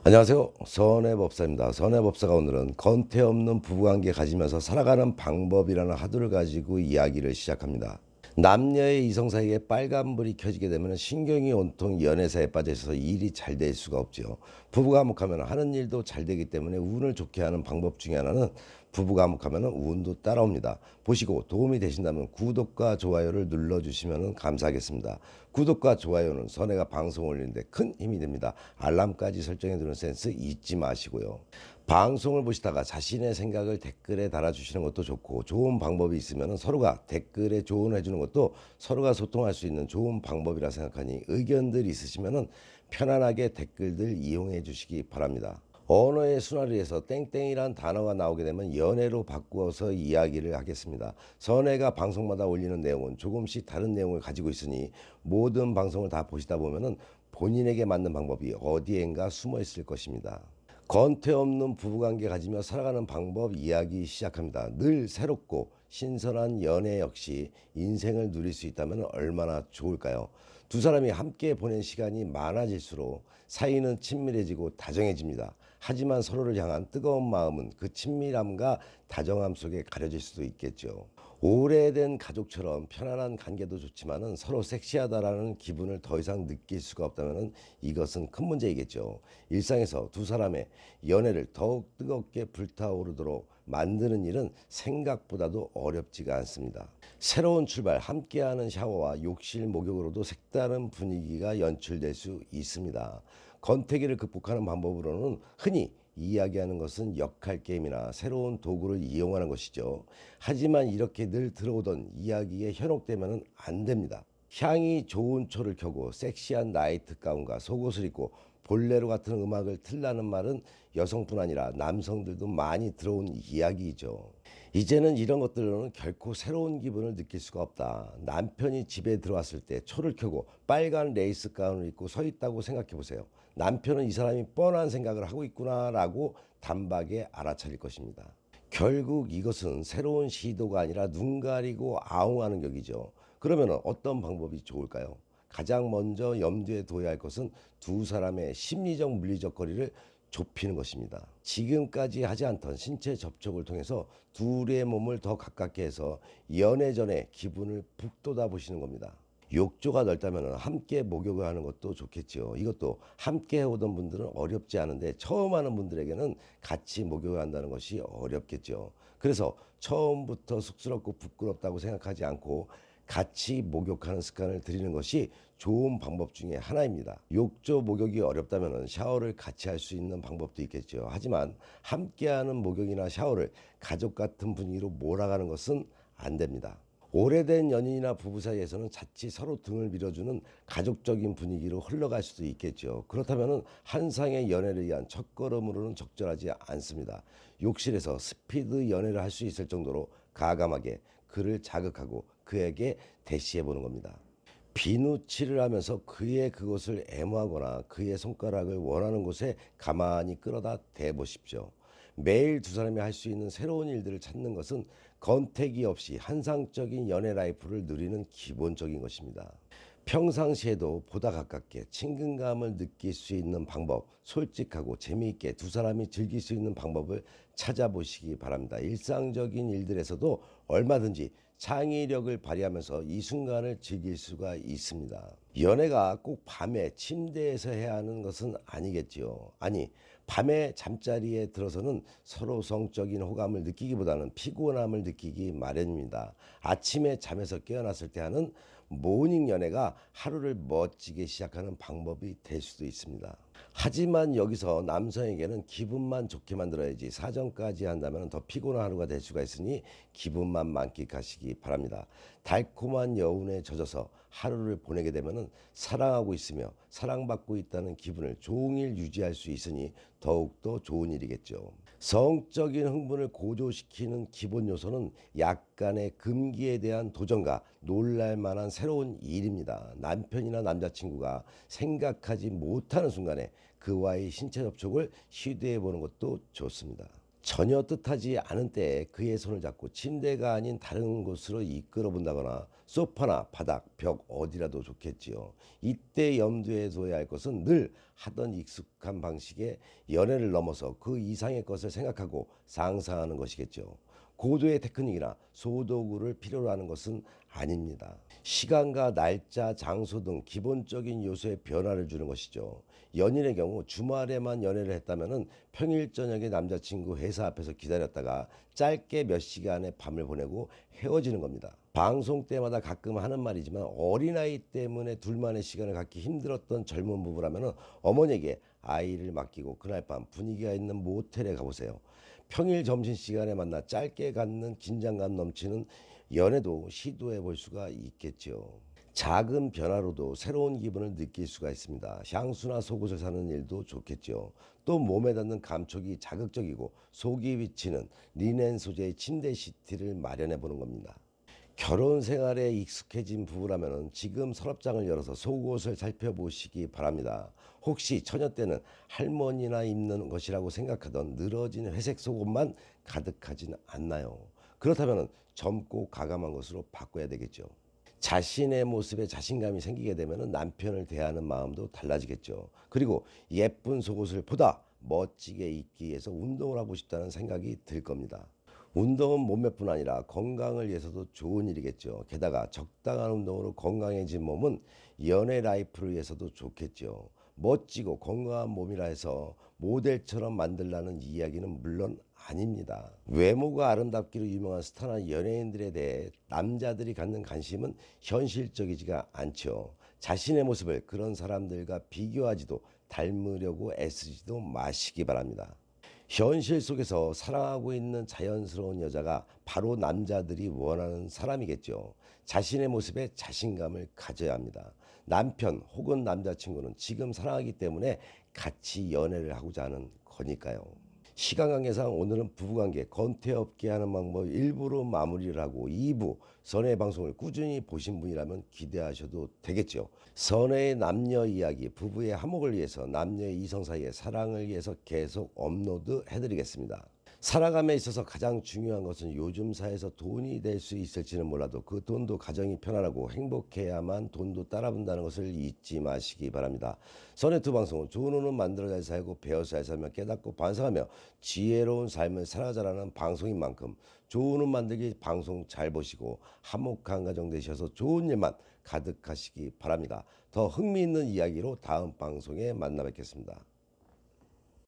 안녕하세요. 선해법사입니다. 선해법사가 오늘은 건태 없는 부부관계 가지면서 살아가는 방법이라는 화두를 가지고 이야기를 시작합니다. 남녀의 이성 사이에 빨간불이 켜지게 되면 신경이 온통 연애사에 빠져 있어서 일이 잘 될 수가 없죠. 부부가 화목하면 하는 일도 잘 되기 때문에 운을 좋게 하는 방법 중에 하나는 부부가 화목하면 운도 따라옵니다. 보시고 도움이 되신다면 구독과 좋아요를 눌러주시면 감사하겠습니다. 구독과 좋아요는 선혜가 방송 올리는데 큰 힘이 됩니다. 알람까지 설정해 두는 센스 잊지 마시고요. 방송을 보시다가 자신의 생각을 댓글에 달아주시는 것도 좋고, 좋은 방법이 있으면 서로가 댓글에 조언해 주는 것도 서로가 소통할 수 있는 좋은 방법이라 생각하니, 의견들 있으시면 편안하게 댓글들 이용해 주시기 바랍니다. 언어의 순환에서 땡땡이란 단어가 나오게 되면 연애로 바꾸어서 이야기를 하겠습니다. 선혜가 방송마다 올리는 내용은 조금씩 다른 내용을 가지고 있으니 모든 방송을 다 보시다 보면 본인에게 맞는 방법이 어디엔가 숨어 있을 것입니다. 건태 없는 부부관계 가지며 살아가는 방법 이야기 시작합니다. 늘 새롭고 신선한 연애 역시 인생을 누릴 수 있다면 얼마나 좋을까요? 두 사람이 함께 보낸 시간이 많아질수록 사이는 친밀해지고 다정해집니다. 하지만 서로를 향한 뜨거운 마음은 그 친밀함과 다정함 속에 가려질 수도 있겠죠. 오래된 가족처럼 편안한 관계도 좋지만은 서로 섹시하다라는 기분을 더 이상 느낄 수가 없다면은 이것은 큰 문제이겠죠. 일상에서 두 사람의 연애를 더욱 뜨겁게 불타오르도록 만드는 일은 생각보다도 어렵지가 않습니다. 새로운 출발, 함께하는 샤워와 욕실 목욕으로도 색다른 분위기가 연출될 수 있습니다. 권태기를 극복하는 방법으로는 흔히 이야기하는 것은 역할 게임이나 새로운 도구를 이용하는 것이죠. 하지만 이렇게 늘 들어오던 이야기에 현혹되면 안 됩니다. 향이 좋은 초를 켜고 섹시한 나이트 가운과 속옷을 입고 볼레로 같은 음악을 틀라는 말은 여성뿐 아니라 남성들도 많이 들어온 이야기이죠. 이제는 이런 것들로는 결코 새로운 기분을 느낄 수가 없다. 남편이 집에 들어왔을 때 초를 켜고 빨간 레이스 가운을 입고 서 있다고 생각해 보세요. 남편은 이 사람이 뻔한 생각을 하고 있구나라고 단박에 알아차릴 것입니다. 결국 이것은 새로운 시도가 아니라 눈 가리고 아웅하는 격이죠. 그러면 어떤 방법이 좋을까요? 가장 먼저 염두에 둬야 할 것은 두 사람의 심리적 물리적 거리를 좁히는 것입니다. 지금까지 하지 않던 신체 접촉을 통해서 둘의 몸을 더 가깝게 해서 연애 전에 기분을 북돋아 보시는 겁니다. 욕조가 넓다면 함께 목욕을 하는 것도 좋겠죠. 이것도 함께 해오던 분들은 어렵지 않은데 처음 하는 분들에게는 같이 목욕을 한다는 것이 어렵겠죠. 그래서 처음부터 쑥스럽고 부끄럽다고 생각하지 않고 같이 목욕하는 습관을 들이는 것이 좋은 방법 중에 하나입니다. 욕조 목욕이 어렵다면 샤워를 같이 할 수 있는 방법도 있겠죠. 하지만 함께하는 목욕이나 샤워를 가족 같은 분위기로 몰아가는 것은 안 됩니다. 오래된 연인이나 부부 사이에서는 자칫 서로 등을 밀어주는 가족적인 분위기로 흘러갈 수도 있겠죠. 그렇다면 한상의 연애를 위한 첫걸음으로는 적절하지 않습니다. 욕실에서 스피드 연애를 할 수 있을 정도로 가감하게 그를 자극하고 그에게 대시해 보는 겁니다. 비누칠을 하면서 그의 그것을 애무하거나 그의 손가락을 원하는 곳에 가만히 끌어다 대보십시오. 매일 두 사람이 할 수 있는 새로운 일들을 찾는 것은 건태기 없이 한상적인 연애 라이프를 누리는 기본적인 것입니다. 평상시에도 보다 가깝게 친근감을 느낄 수 있는 방법, 솔직하고 재미있게 두 사람이 즐길 수 있는 방법을 찾아보시기 바랍니다. 일상적인 일들에서도 얼마든지 창의력을 발휘하면서 이 순간을 즐길 수가 있습니다. 연애가 꼭 밤에 침대에서 해야 하는 것은 아니겠지요. 아니, 밤에 잠자리에 들어서는 서로 성적인 호감을 느끼기보다는 피곤함을 느끼기 마련입니다. 아침에 잠에서 깨어났을 때 하는 모닝 연애가 하루를 멋지게 시작하는 방법이 될 수도 있습니다. 하지만 여기서 남성에게는 기분만 좋게 만들어야지 사정까지 한다면 더 피곤한 하루가 될 수가 있으니 기분만 만끽하시기 바랍니다. 달콤한 여운에 젖어서 하루를 보내게 되면 사랑하고 있으며 사랑받고 있다는 기분을 종일 유지할 수 있으니 더욱더 좋은 일이겠죠. 성적인 흥분을 고조시키는 기본 요소는 약간의 금기에 대한 도전과 놀랄만한 새로운 일입니다. 남편이나 남자친구가 생각하지 못하는 순간에 그와의 신체 접촉을 시도해 보는 것도 좋습니다. 전혀 뜻하지 않은 때에 그의 손을 잡고 침대가 아닌 다른 곳으로 이끌어 본다거나 소파나 바닥, 벽 어디라도 좋겠지요. 이때 염두에 둬야 할 것은 늘 하던 익숙한 방식의 연애를 넘어서 그 이상의 것을 생각하고 상상하는 것이겠죠. 고도의 테크닉이나 소도구를 필요로 하는 것은 아닙니다. 시간과 날짜, 장소 등 기본적인 요소에 변화를 주는 것이죠. 연인의 경우 주말에만 연애를 했다면 평일 저녁에 남자친구 회사 앞에서 기다렸다가 짧게 몇 시간의 밤을 보내고 헤어지는 겁니다. 방송 때마다 가끔 하는 말이지만 어린아이 때문에 둘만의 시간을 갖기 힘들었던 젊은 부부라면 어머니에게 아이를 맡기고 그날 밤 분위기가 있는 모텔에 가보세요. 평일 점심시간에 만나 짧게 갖는 긴장감 넘치는 연애도 시도해 볼 수가 있겠죠. 작은 변화로도 새로운 기분을 느낄 수가 있습니다. 향수나 속옷을 사는 일도 좋겠죠. 또 몸에 닿는 감촉이 자극적이고 속이 비치는 리넨 소재의 침대 시트를 마련해 보는 겁니다. 결혼 생활에 익숙해진 부부라면 지금 서랍장을 열어서 속옷을 살펴보시기 바랍니다. 혹시 처녀 때는 할머니나 입는 것이라고 생각하던 늘어진 회색 속옷만 가득하지는 않나요? 그렇다면 젊고 가감한 것으로 바꿔야 되겠죠. 자신의 모습에 자신감이 생기게 되면 남편을 대하는 마음도 달라지겠죠. 그리고 예쁜 속옷을 보다 멋지게 입기 위해서 운동을 하고 싶다는 생각이 들 겁니다. 운동은 몸매뿐 아니라 건강을 위해서도 좋은 일이겠죠. 게다가 적당한 운동으로 건강해진 몸은 연애 라이프를 위해서도 좋겠죠. 멋지고 건강한 몸이라 해서 모델처럼 만들라는 이야기는 물론 아닙니다. 외모가 아름답기로 유명한 스타나 연예인들에 대해 남자들이 갖는 관심은 현실적이지가 않죠. 자신의 모습을 그런 사람들과 비교하지도 닮으려고 애쓰지도 마시기 바랍니다. 현실 속에서 사랑하고 있는 자연스러운 여자가 바로 남자들이 원하는 사람이겠죠. 자신의 모습에 자신감을 가져야 합니다. 남편 혹은 남자친구는 지금 사랑하기 때문에 같이 연애를 하고자 하는 거니까요. 시간 관계상 오늘은 부부관계 건태 없게 하는 방법 일부로 마무리를 하고 2부 선의 방송을 꾸준히 보신 분이라면 기대하셔도 되겠죠. 선의 남녀 이야기 부부의 화목을 위해서 남녀의 이성 사이의 사랑을 위해서 계속 업로드 해드리겠습니다. 살아감에 있어서 가장 중요한 것은 요즘 사회에서 돈이 될 수 있을지는 몰라도 그 돈도 가정이 편안하고 행복해야만 돈도 따라붙는다는 것을 잊지 마시기 바랍니다. 선의 두 방송은 좋은 운은 만들어 잘 살고 배워 잘 살며 깨닫고 반성하며 지혜로운 삶을 살아가라는 방송인 만큼 좋은 운 만들기 방송 잘 보시고 화목한 가정 되셔서 좋은 일만 가득하시기 바랍니다. 더 흥미있는 이야기로 다음 방송에 만나 뵙겠습니다.